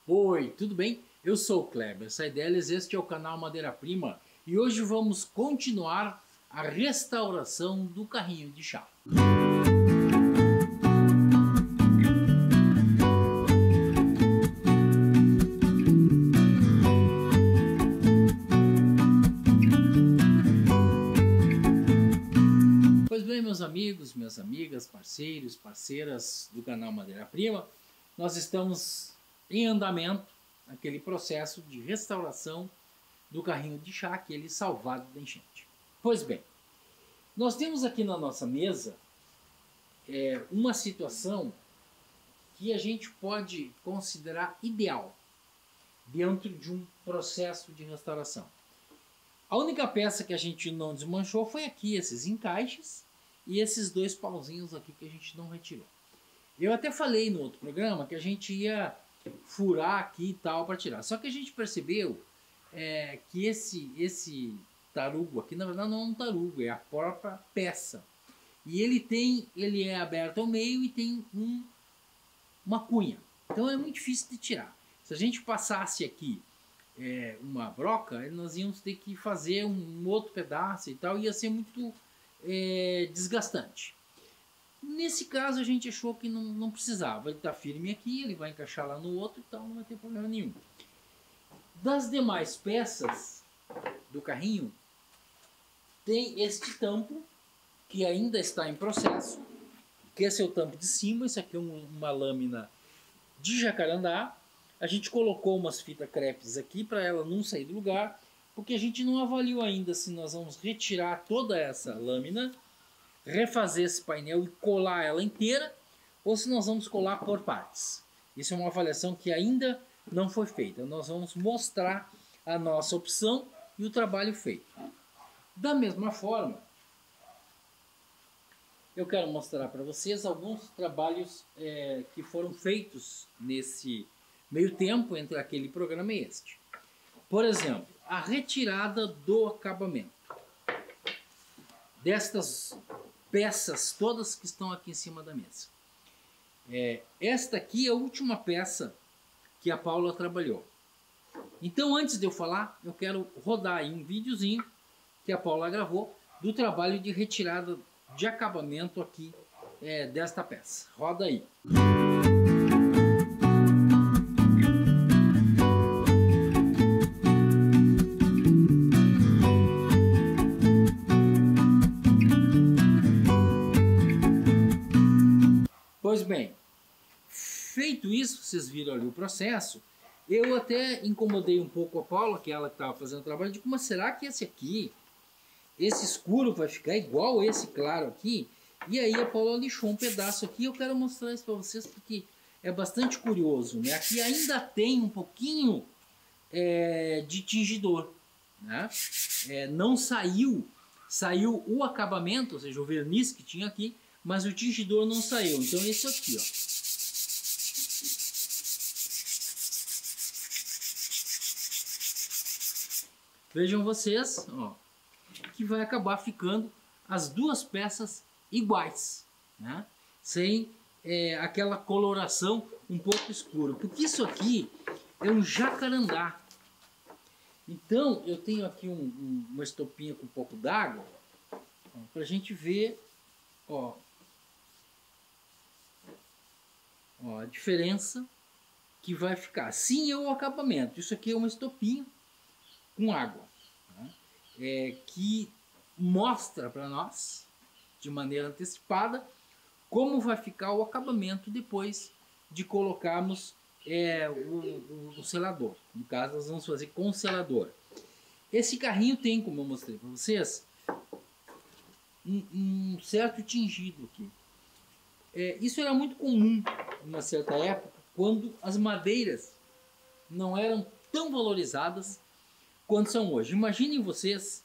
Oi, tudo bem? Eu sou o Kleber Saideles, este é o canal Madeira Prima e hoje vamos continuar a restauração do carrinho de chá. Pois bem, meus amigos, minhas amigas, parceiros, parceiras do canal Madeira Prima, nós estamos em andamento aquele processo de restauração do carrinho de chá, aquele salvado da enchente. Pois bem, nós temos aqui na nossa mesa uma situação que a gente pode considerar ideal dentro de um processo de restauração. A única peça que a gente não desmanchou foi aqui, esses encaixes e esses dois pauzinhos aqui que a gente não retirou. Eu até falei no outro programa que a gente ia furar aqui e tal para tirar. Só que a gente percebeu que esse tarugo aqui, na verdade não é um tarugo, é a própria peça. E ele é aberto ao meio e tem uma cunha. Então é muito difícil de tirar. Se a gente passasse aqui uma broca, nós íamos ter que fazer um outro pedaço e tal, ia ser muito desgastante. Nesse caso a gente achou que não precisava, ele está firme aqui, ele vai encaixar lá no outro, então não vai ter problema nenhum. Das demais peças do carrinho, tem este tampo, que ainda está em processo, que esse é o tampo de cima, esse aqui é uma lâmina de jacarandá. A gente colocou umas fitas crepes aqui para ela não sair do lugar, porque a gente não avaliou ainda se nós vamos retirar toda essa lâmina, refazer esse painel e colar ela inteira, ou se nós vamos colar por partes. Isso é uma avaliação que ainda não foi feita. Nós vamos mostrar a nossa opção e o trabalho feito. Da mesma forma, eu quero mostrar para vocês alguns trabalhos que foram feitos nesse meio tempo entre aquele programa e este. Por exemplo, a retirada do acabamento destas peças todas que estão aqui em cima da mesa. Esta aqui é a última peça que a Paula trabalhou. Então, antes de eu falar, eu quero rodar aí um videozinho que a Paula gravou do trabalho de retirada de acabamento aqui desta peça. Roda aí. Pois bem, feito isso, vocês viram ali o processo, eu até incomodei um pouco a Paula, que ela estava fazendo o trabalho, de como será que esse escuro vai ficar igual esse claro aqui? E aí a Paula lixou um pedaço aqui, eu quero mostrar isso para vocês porque é bastante curioso, né? Aqui ainda tem um pouquinho de tingidor, né? Não saiu o acabamento, ou seja, o verniz que tinha aqui, mas o tingidor não saiu. Então esse aqui, ó. Vejam vocês, ó, que vai acabar ficando as duas peças iguais, né? Sem aquela coloração um pouco escura. Porque isso aqui é um jacarandá. Então eu tenho aqui uma estopinha com um pouco d'água para a gente ver, ó, a diferença que vai ficar. Sim, é o acabamento. Isso aqui é uma estopinha com água, né? Que mostra para nós, de maneira antecipada, como vai ficar o acabamento depois de colocarmos o selador. No caso, nós vamos fazer com selador. Esse carrinho tem, como eu mostrei para vocês, um certo tingido aqui. Isso era muito comum em uma certa época, quando as madeiras não eram tão valorizadas quanto são hoje. Imaginem vocês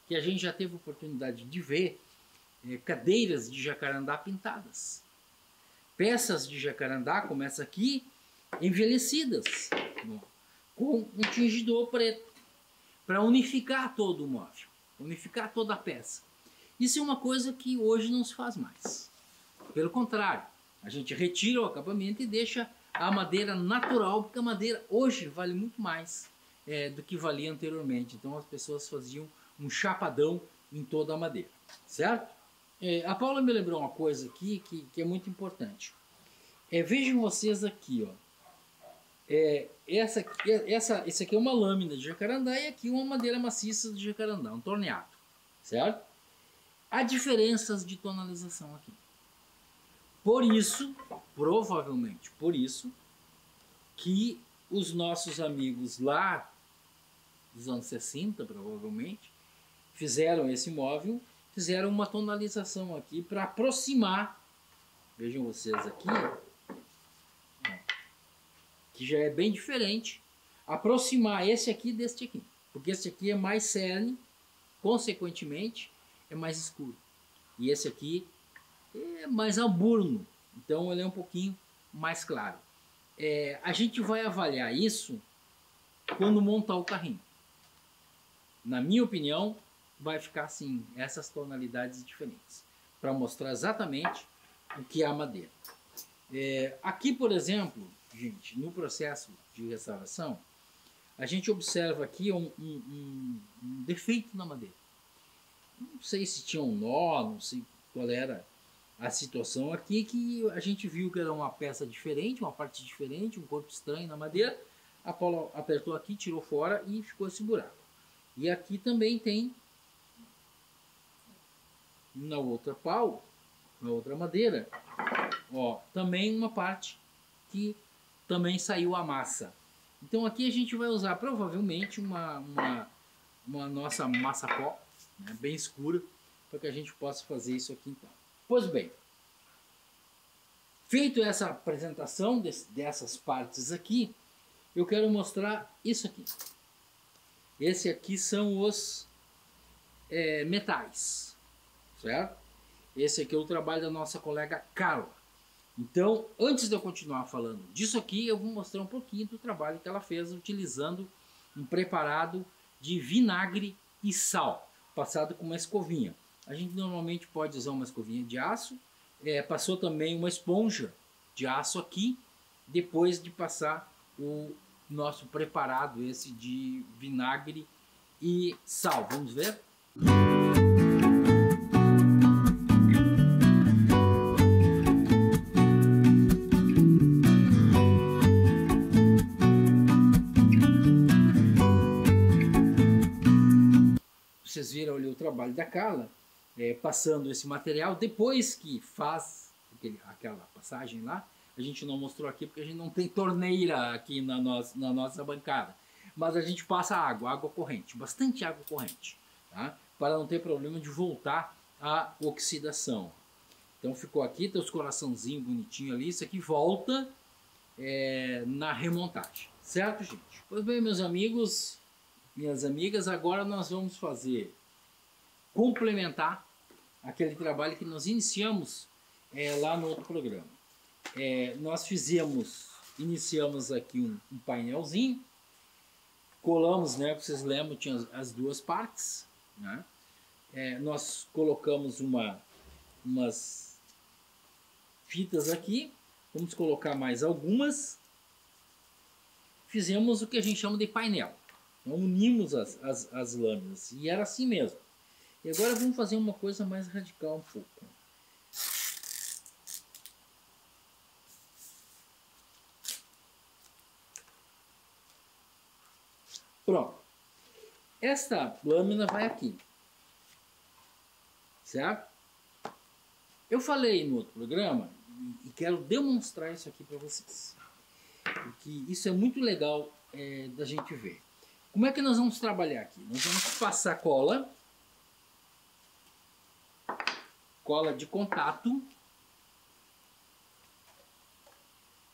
que a gente já teve a oportunidade de ver cadeiras de jacarandá pintadas. Peças de jacarandá, como essa aqui, envelhecidas, com um tingidor preto, para unificar todo o móvel, unificar toda a peça. Isso é uma coisa que hoje não se faz mais. Pelo contrário, a gente retira o acabamento e deixa a madeira natural, porque a madeira hoje vale muito mais do que valia anteriormente. Então as pessoas faziam um chapadão em toda a madeira, certo? A Paula me lembrou uma coisa aqui que é muito importante. Vejam vocês aqui, ó. Essa aqui é uma lâmina de jacarandá e aqui uma madeira maciça de jacarandá, um torneado, certo? Há diferenças de tonalização aqui. Por isso, provavelmente por isso, que os nossos amigos lá dos anos 60, provavelmente, fizeram esse móvel, fizeram uma tonalização aqui para aproximar, vejam vocês aqui, que já é bem diferente, aproximar esse aqui deste aqui, porque esse aqui é mais cerne, consequentemente é mais escuro, e esse aqui é mais alburno, então ele é um pouquinho mais claro. A gente vai avaliar isso quando montar o carrinho. Na minha opinião, vai ficar assim, essas tonalidades diferentes, para mostrar exatamente o que é a madeira. Aqui, por exemplo, gente, no processo de restauração, a gente observa aqui um defeito na madeira. Não sei se tinha um nó, não sei qual era a situação aqui, que a gente viu que era uma peça diferente, uma parte diferente, um corpo estranho na madeira. A Paula apertou aqui, tirou fora e ficou esse buraco. E aqui também tem, na outra pau, na outra madeira, ó, também uma parte que também saiu a massa. Então aqui a gente vai usar provavelmente uma nossa massa pó, né, bem escura, para que a gente possa fazer isso aqui então. Pois bem, feito essa apresentação dessas partes aqui, eu quero mostrar isso aqui. Esse aqui são os metais, certo? Esse aqui é o trabalho da nossa colega Carla. Então, antes de eu continuar falando disso aqui, eu vou mostrar um pouquinho do trabalho que ela fez utilizando um preparado de vinagre e sal, passado com uma escovinha. A gente normalmente pode usar uma escovinha de aço. Passou também uma esponja de aço aqui, depois de passar o nosso preparado esse de vinagre e sal. Vamos ver? Vocês viram ali o trabalho da Carla, passando esse material. Depois que faz aquela passagem lá, a gente não mostrou aqui porque a gente não tem torneira aqui na nossa bancada. Mas a gente passa água corrente, bastante água corrente, tá? Para não ter problema de voltar à oxidação. Então ficou aqui, tem os coraçãozinhos bonitinhos ali, isso aqui volta na remontagem, certo, gente? Pois bem, meus amigos, minhas amigas, agora nós vamos complementar aquele trabalho que nós iniciamos lá no outro programa. Nós iniciamos aqui um painelzinho, colamos, né, vocês lembram, tinha as duas partes, né? Nós colocamos umas fitas aqui, vamos colocar mais algumas, fizemos o que a gente chama de painel. Então, unimos as lâminas, e era assim mesmo. E agora vamos fazer uma coisa mais radical um pouco. Pronto. Esta lâmina vai aqui, certo? Eu falei no outro programa, e quero demonstrar isso aqui para vocês, porque isso é muito legal da gente ver. Como é que nós vamos trabalhar aqui? Nós vamos passar cola de contato,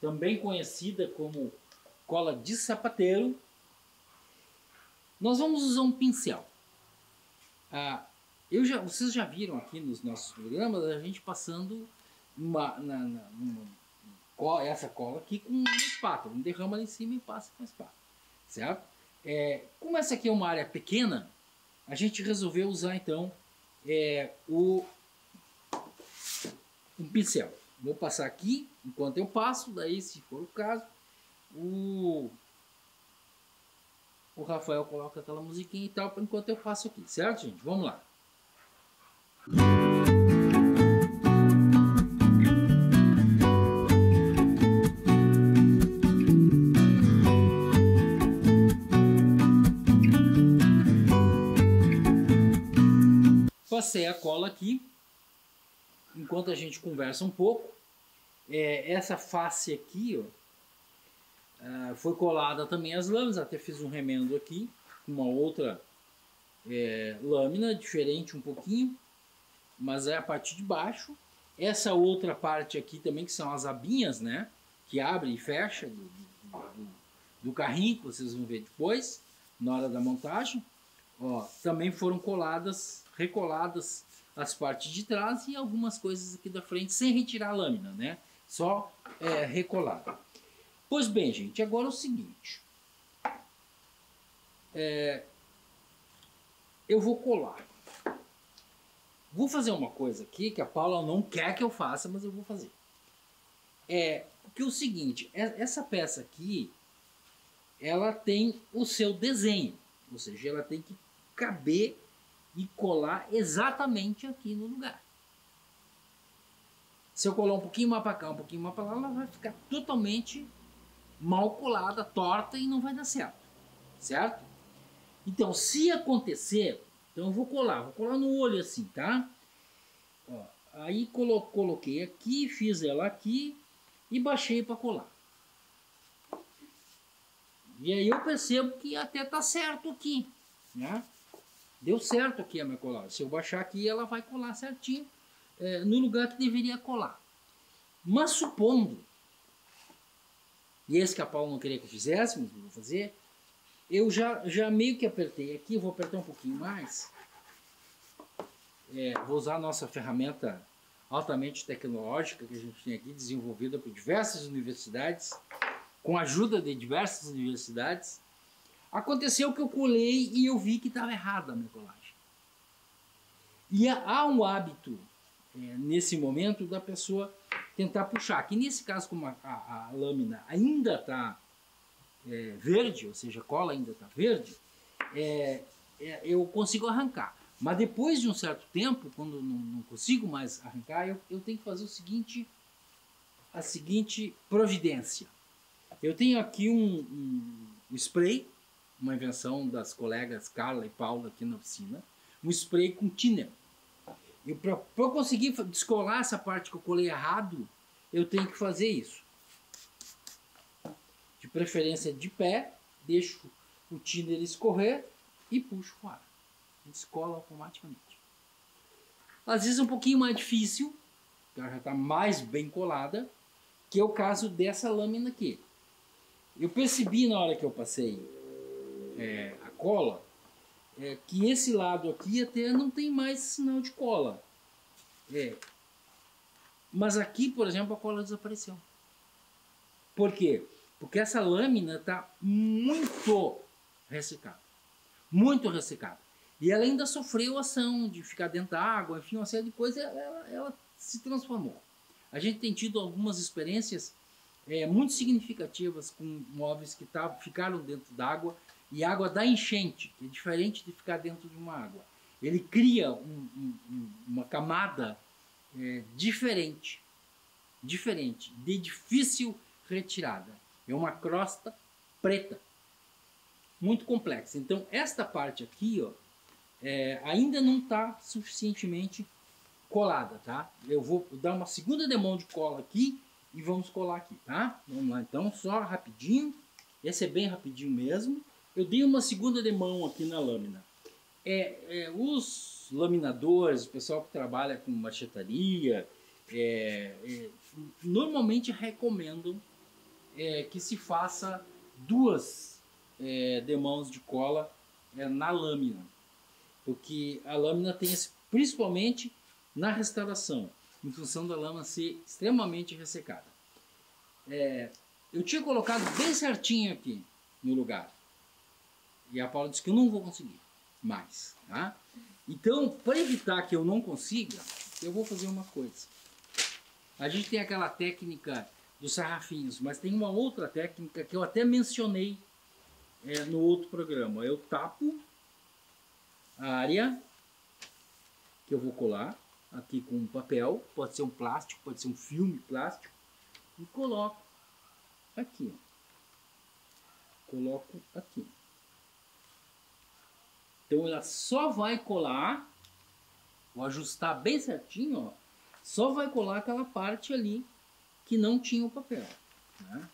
também conhecida como cola de sapateiro. Nós vamos usar um pincel. Vocês já viram aqui nos nossos programas a gente passando essa cola aqui com uma espátula, derrama lá em cima e passa com a espátula, certo? Como essa aqui é uma área pequena, a gente resolveu usar então um pincel. Vou passar aqui enquanto eu passo, daí se for o caso, o Rafael coloca aquela musiquinha e tal, enquanto eu faço aqui, certo, gente? Vamos lá. Passei a cola aqui, enquanto a gente conversa um pouco. Essa face aqui, ó, foi colada também as lâminas, até fiz um remendo aqui, com uma outra lâmina, diferente um pouquinho, mas é a parte de baixo. Essa outra parte aqui também, que são as abinhas, né, que abre e fecha do carrinho, que vocês vão ver depois, na hora da montagem. Ó, também foram recoladas as partes de trás e algumas coisas aqui da frente, sem retirar a lâmina, né? Só recolada. Pois bem, gente, agora é o seguinte. Eu vou colar. Vou fazer uma coisa aqui que a Paula não quer que eu faça, mas eu vou fazer. Porque é o seguinte, essa peça aqui, ela tem o seu desenho, ou seja, ela tem que caber e colar exatamente aqui no lugar. Se eu colar um pouquinho mais para cá, um pouquinho mais para lá, ela vai ficar totalmente mal colada, torta e não vai dar certo, certo? Então, se acontecer, então eu vou colar no olho assim, tá? Ó, aí coloquei aqui, fiz ela aqui e baixei para colar. E aí eu percebo que até tá certo aqui, né? Deu certo aqui a minha colada. Se eu baixar aqui, ela vai colar certinho no lugar que deveria colar. Mas supondo, e esse que a Paula não queria que eu fizesse, mas eu vou fazer, eu já meio que apertei aqui, vou apertar um pouquinho mais. Vou usar a nossa ferramenta altamente tecnológica que a gente tem aqui, desenvolvida por diversas universidades, com a ajuda de diversas universidades. Aconteceu que eu colei e eu vi que estava errada a minha colagem. E há um hábito, nesse momento, da pessoa tentar puxar. Que nesse caso, como a lâmina ainda está verde, ou seja, a cola ainda está verde, eu consigo arrancar. Mas depois de um certo tempo, quando não consigo mais arrancar, eu tenho que fazer a seguinte providência. Eu tenho aqui um spray, uma invenção das colegas Carla e Paula aqui na oficina, um spray com thinner. E para eu conseguir descolar essa parte que eu colei errado, eu tenho que fazer isso. De preferência de pé, deixo o thinner escorrer e puxo fora. Descola automaticamente. Às vezes é um pouquinho mais difícil, ela já está mais bem colada, que é o caso dessa lâmina aqui. Eu percebi na hora que eu passei a cola, que esse lado aqui até não tem mais sinal de cola. Mas aqui, por exemplo, a cola desapareceu. Por quê? Porque essa lâmina está muito ressecada. Muito ressecada. E ela ainda sofreu ação de ficar dentro da água, enfim, uma série de coisas, ela se transformou. A gente tem tido algumas experiências muito significativas com móveis que ficaram dentro d'água, e água da enchente, que é diferente de ficar dentro de uma água. Ele cria uma camada diferente, de difícil retirada. É uma crosta preta, muito complexa. Então, esta parte aqui, ó, ainda não está suficientemente colada, tá? Eu vou dar uma segunda demão de cola aqui e vamos colar aqui, tá? Vamos lá, então, só rapidinho. Esse é bem rapidinho mesmo. Eu dei uma segunda demão aqui na lâmina. Os laminadores, o pessoal que trabalha com machetaria, normalmente recomendam que se faça duas demãos de cola na lâmina. Porque a lâmina tem principalmente na restauração, em função da lâmina ser extremamente ressecada. Eu tinha colocado bem certinho aqui no lugar. E a Paula disse que eu não vou conseguir mais. Tá? Então, para evitar que eu não consiga, eu vou fazer uma coisa. A gente tem aquela técnica dos sarrafinhos, mas tem uma outra técnica que eu até mencionei no outro programa. Eu tapo a área que eu vou colar aqui com um papel, pode ser um plástico, pode ser um filme plástico, e coloco aqui, ó. Coloco aqui. Então ela só vai colar, vou ajustar bem certinho, ó, só vai colar aquela parte ali que não tinha o papel, né?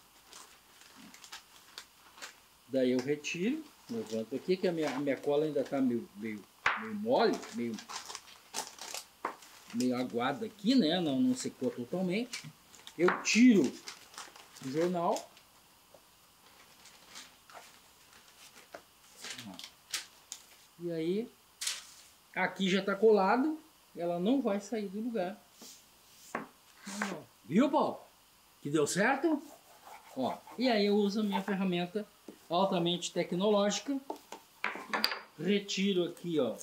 Daí eu retiro, levanto aqui, que a minha cola ainda está meio mole, meio aguada aqui, né? Não secou totalmente. Eu tiro o jornal. E aí, aqui já está colado, ela não vai sair do lugar. Viu, Paulo? Que deu certo? Ó, e aí eu uso a minha ferramenta altamente tecnológica. Retiro aqui, ó,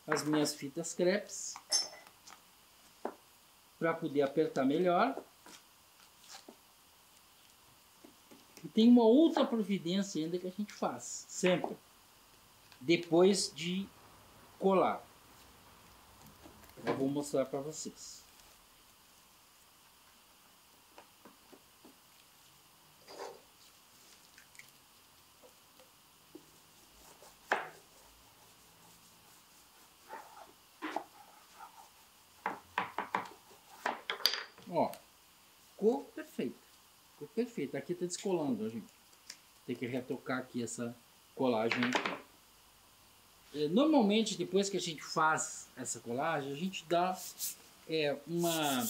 as minhas fitas crepes para poder apertar melhor. E tem uma outra providência ainda que a gente faz sempre depois de colar. Eu vou mostrar para vocês. Ó, ficou perfeito. Ficou perfeito. Aqui tá descolando, ó, gente. Tem que retocar aqui essa colagem aqui. Normalmente, depois que a gente faz essa colagem, a gente dá uma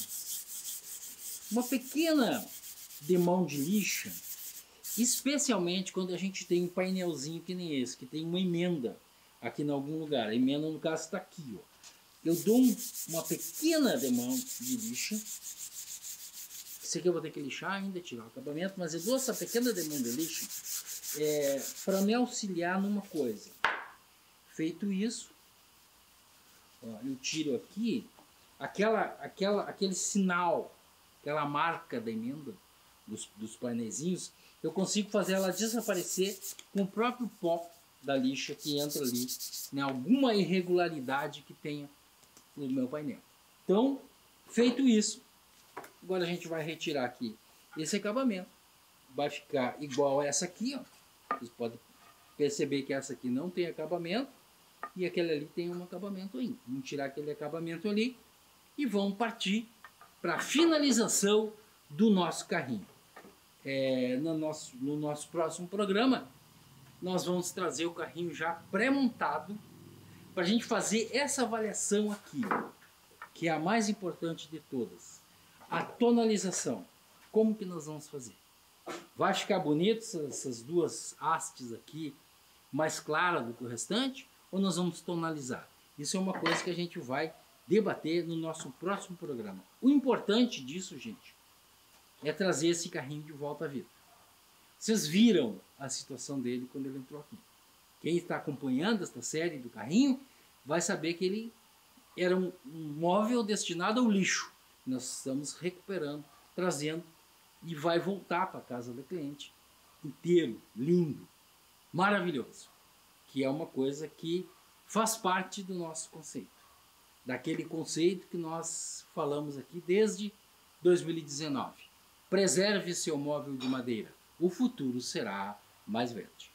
pequena demão de lixa, especialmente quando a gente tem um painelzinho que nem esse, que tem uma emenda aqui em algum lugar. A emenda, no caso, está aqui, ó. Eu dou uma pequena demão de lixa. Isso aqui eu vou ter que lixar ainda, tirar o acabamento, mas eu dou essa pequena demão de lixa para me auxiliar numa coisa. Feito isso, ó, eu tiro aqui aquele sinal, aquela marca da emenda dos painéisinhos, eu consigo fazer ela desaparecer com o próprio pó da lixa que entra ali, em alguma irregularidade que tenha no meu painel. Então, feito isso, agora a gente vai retirar aqui esse acabamento. Vai ficar igual a essa aqui, ó. Vocês podem perceber que essa aqui não tem acabamento e aquele ali tem um acabamento aí. Vamos tirar aquele acabamento ali e vamos partir para a finalização do nosso carrinho. No nosso próximo programa, nós vamos trazer o carrinho já pré-montado para a gente fazer essa avaliação aqui, que é a mais importante de todas. A tonalização. Como que nós vamos fazer? Vai ficar bonito essas duas hastes aqui mais claras do que o restante? Ou nós vamos tonalizar? Isso é uma coisa que a gente vai debater no nosso próximo programa. O importante disso, gente, é trazer esse carrinho de volta à vida. Vocês viram a situação dele quando ele entrou aqui. Quem está acompanhando esta série do carrinho vai saber que ele era um móvel destinado ao lixo. Nós estamos recuperando, trazendo e vai voltar para a casa do cliente inteiro, lindo, maravilhoso. Que é uma coisa que faz parte do nosso conceito. Daquele conceito que nós falamos aqui desde 2019. Preserve seu móvel de madeira. O futuro será mais verde.